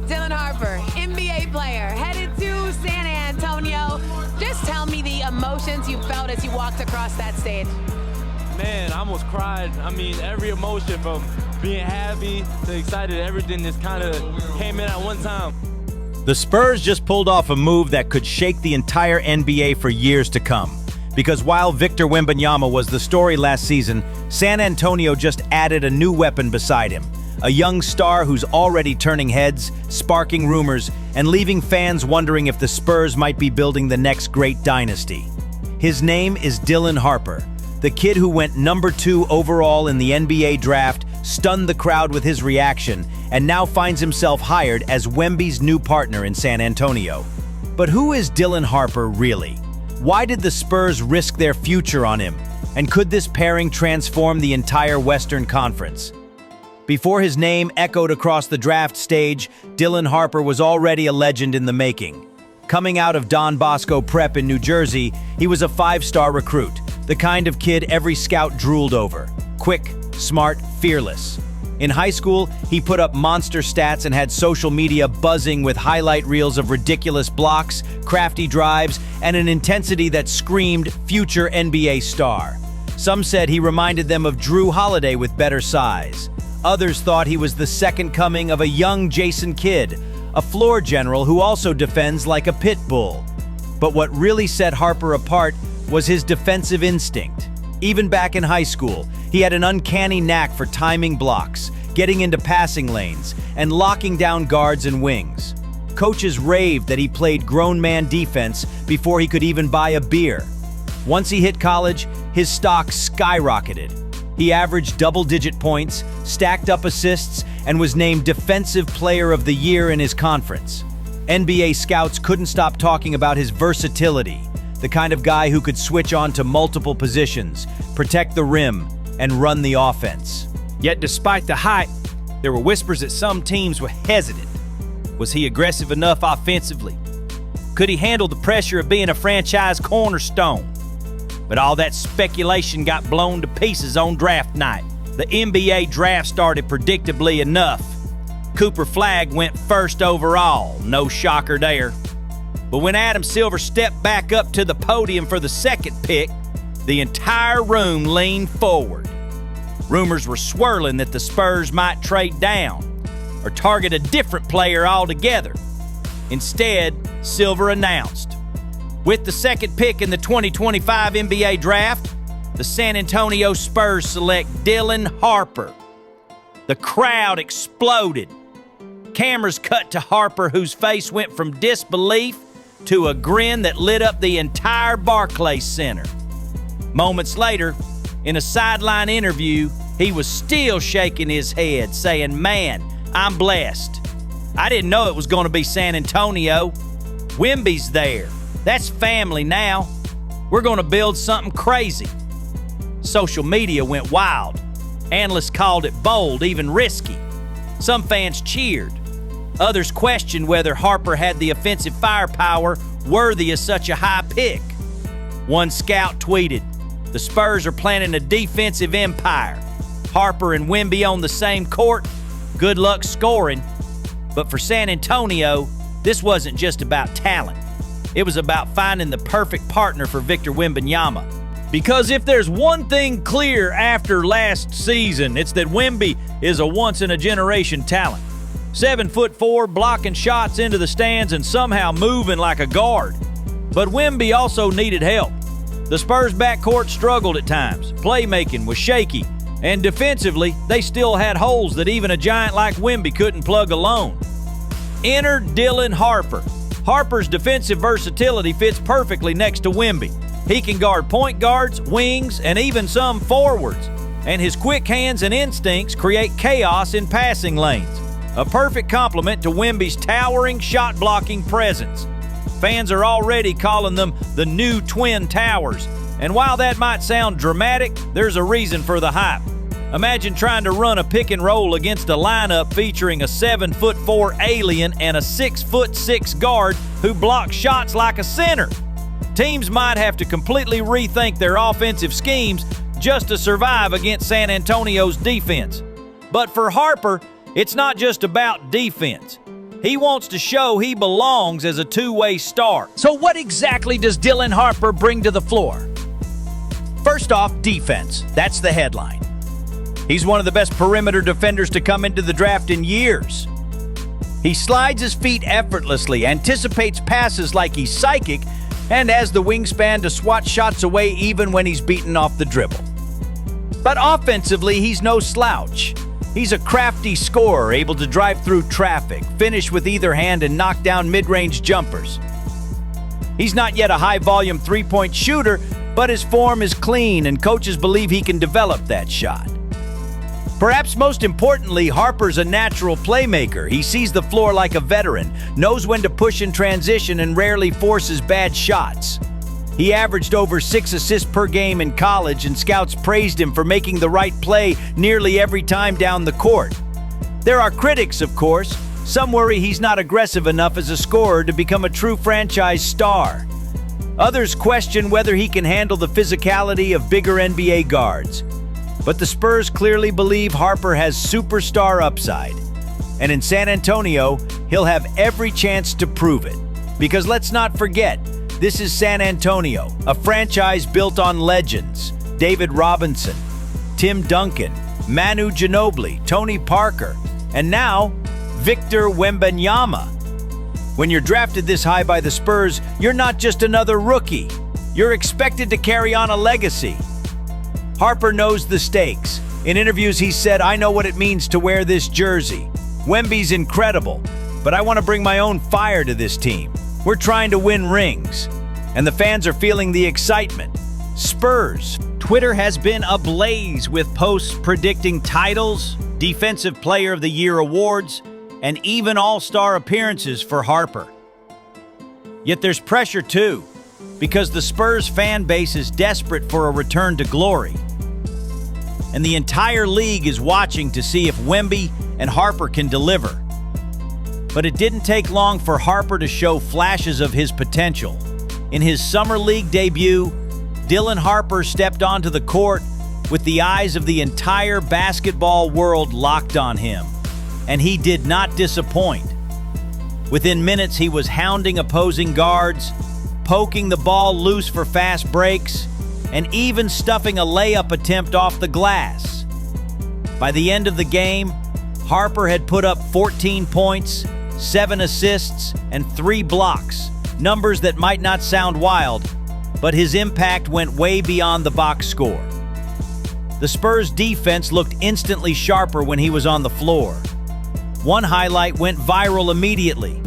Dylan Harper, NBA player, headed to San Antonio. Just tell me the emotions you felt as you walked across that stage. Man, I almost cried. I mean, every emotion from being happy to excited, everything just kind of came in at one time. The Spurs just pulled off a move that could shake the entire NBA for years to come. Because while Victor Wembanyama was the story last season, San Antonio just added a new weapon beside him. A young star who's already turning heads, sparking rumors, and leaving fans wondering if the Spurs might be building the next great dynasty. His name is Dylan Harper. The kid who went number 2 overall in the NBA draft stunned the crowd with his reaction and now finds himself hired as Wemby's new partner in San Antonio. But who is Dylan Harper really? Why did the Spurs risk their future on him? And could this pairing transform the entire Western Conference? Before his name echoed across the draft stage, Dylan Harper was already a legend in the making. Coming out of Don Bosco Prep in New Jersey, he was a 5-star recruit, the kind of kid every scout drooled over. Quick, smart, fearless. In high school, he put up monster stats and had social media buzzing with highlight reels of ridiculous blocks, crafty drives, and an intensity that screamed future NBA star. Some said he reminded them of Drew Holiday with better size. Others thought he was the second coming of a young Jason Kidd, a floor general who also defends like a pit bull. But what really set Harper apart was his defensive instinct. Even back in high school, he had an uncanny knack for timing blocks, getting into passing lanes, and locking down guards and wings. Coaches raved that he played grown man defense before he could even buy a beer. Once he hit college, his stock skyrocketed. He averaged double-digit points, stacked up assists, and was named Defensive Player of the Year in his conference. NBA scouts couldn't stop talking about his versatility, the kind of guy who could switch on to multiple positions, protect the rim, and run the offense. Yet despite the hype, there were whispers that some teams were hesitant. Was he aggressive enough offensively? Could he handle the pressure of being a franchise cornerstone? But all that speculation got blown to pieces on draft night. The NBA draft started predictably enough. Cooper Flagg went first overall, no shocker there. But when Adam Silver stepped back up to the podium for the second pick, the entire room leaned forward. Rumors were swirling that the Spurs might trade down or target a different player altogether. Instead, Silver announced, with the second pick in the 2025 NBA draft, the San Antonio Spurs select Dylan Harper. The crowd exploded. Cameras cut to Harper, whose face went from disbelief to a grin that lit up the entire Barclays Center. Moments later, in a sideline interview, he was still shaking his head, saying, "Man, I'm blessed. I didn't know it was going to be San Antonio. Wemby's there. That's family now. We're going to build something crazy." Social media went wild. Analysts called it bold, even risky. Some fans cheered. Others questioned whether Harper had the offensive firepower worthy of such a high pick. One scout tweeted, "The Spurs are planning a defensive empire. Harper and Wemby on the same court. Good luck scoring." But for San Antonio, this wasn't just about talent. It was about finding the perfect partner for Victor Wembanyama. Because if there's one thing clear after last season, it's that Wemby is a once-in-a-generation talent. 7'4", blocking shots into the stands and somehow moving like a guard. But Wemby also needed help. The Spurs' backcourt struggled at times. Playmaking was shaky. And defensively, they still had holes that even a giant like Wemby couldn't plug alone. Enter Dylan Harper. Harper's defensive versatility fits perfectly next to Wemby. He can guard point guards, wings, and even some forwards. And his quick hands and instincts create chaos in passing lanes. A perfect complement to Wemby's towering shot-blocking presence. Fans are already calling them the new Twin Towers. And while that might sound dramatic, there's a reason for the hype. Imagine trying to run a pick and roll against a lineup featuring a 7'4" alien and a 6'6" guard who blocks shots like a center. Teams might have to completely rethink their offensive schemes just to survive against San Antonio's defense. But for Harper, it's not just about defense. He wants to show he belongs as a two-way star. So what exactly does Dylan Harper bring to the floor? First off, defense. That's the headline. He's one of the best perimeter defenders to come into the draft in years. He slides his feet effortlessly, anticipates passes like he's psychic, and has the wingspan to swat shots away even when he's beaten off the dribble. But offensively, he's no slouch. He's a crafty scorer, able to drive through traffic, finish with either hand, and knock down mid-range jumpers. He's not yet a high-volume three-point shooter, but his form is clean, and coaches believe he can develop that shot. Perhaps most importantly, Harper's a natural playmaker. He sees the floor like a veteran, knows when to push in transition, and rarely forces bad shots. He averaged over 6 assists per game in college, and scouts praised him for making the right play nearly every time down the court. There are critics, of course. Some worry he's not aggressive enough as a scorer to become a true franchise star. Others question whether he can handle the physicality of bigger NBA guards. But the Spurs clearly believe Harper has superstar upside. And in San Antonio, he'll have every chance to prove it. Because let's not forget, this is San Antonio, a franchise built on legends. David Robinson, Tim Duncan, Manu Ginobili, Tony Parker, and now Victor Wembanyama. When you're drafted this high by the Spurs, you're not just another rookie. You're expected to carry on a legacy. Harper knows the stakes. In interviews, he said, "I know what it means to wear this jersey. Wemby's incredible, but I want to bring my own fire to this team. We're trying to win rings." And the fans are feeling the excitement. Spurs. Twitter has been ablaze with posts predicting titles, Defensive Player of the Year awards, and even All-Star appearances for Harper. Yet there's pressure too, because the Spurs fan base is desperate for a return to glory. And the entire league is watching to see if Wemby and Harper can deliver. But it didn't take long for Harper to show flashes of his potential. In his summer league debut, Dylan Harper stepped onto the court with the eyes of the entire basketball world locked on him. And he did not disappoint. Within minutes, he was hounding opposing guards, poking the ball loose for fast breaks, and even stuffing a layup attempt off the glass. By the end of the game, Harper had put up 14 points, 7 assists, and 3 blocks, numbers that might not sound wild, but his impact went way beyond the box score. The Spurs' defense looked instantly sharper when he was on the floor. One highlight went viral immediately.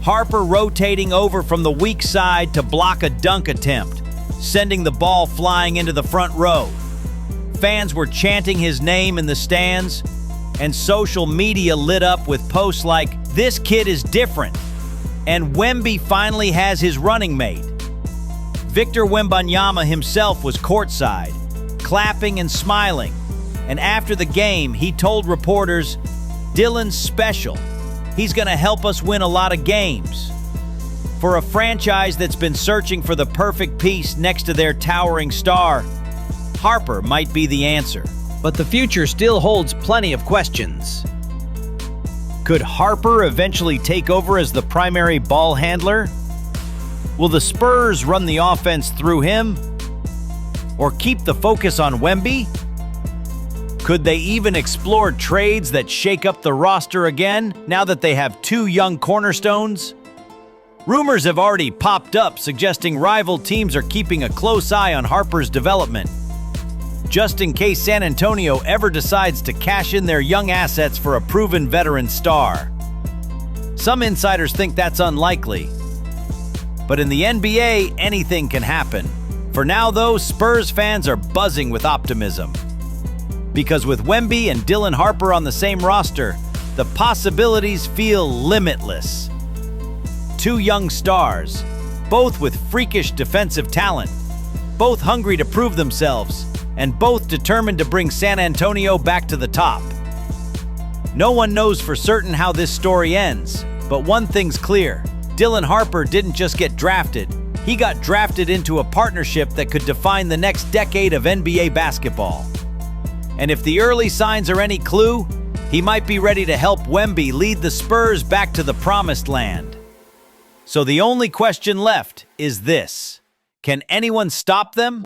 Harper rotating over from the weak side to block a dunk attempt, sending the ball flying into the front row. Fans were chanting his name in the stands, and social media lit up with posts like, "This kid is different," and "Wemby finally has his running mate." Victor Wembanyama himself was courtside, clapping and smiling, and after the game, he told reporters, "Dylan's special. He's going to help us win a lot of games." For a franchise that's been searching for the perfect piece next to their towering star, Harper might be the answer. But the future still holds plenty of questions. Could Harper eventually take over as the primary ball handler? Will the Spurs run the offense through him? Or keep the focus on Wemby? Could they even explore trades that shake up the roster again now that they have 2 young cornerstones? Rumors have already popped up suggesting rival teams are keeping a close eye on Harper's development, just in case San Antonio ever decides to cash in their young assets for a proven veteran star. Some insiders think that's unlikely. But in the NBA, anything can happen. For now, though, Spurs fans are buzzing with optimism. Because with Wemby and Dylan Harper on the same roster, the possibilities feel limitless. 2 young stars, both with freakish defensive talent, both hungry to prove themselves, and both determined to bring San Antonio back to the top. No one knows for certain how this story ends, but one thing's clear. Dylan Harper didn't just get drafted, he got drafted into a partnership that could define the next decade of NBA basketball. And if the early signs are any clue, He might be ready to help Wemby lead the Spurs back to the promised land. So the only question left is this: can anyone stop them?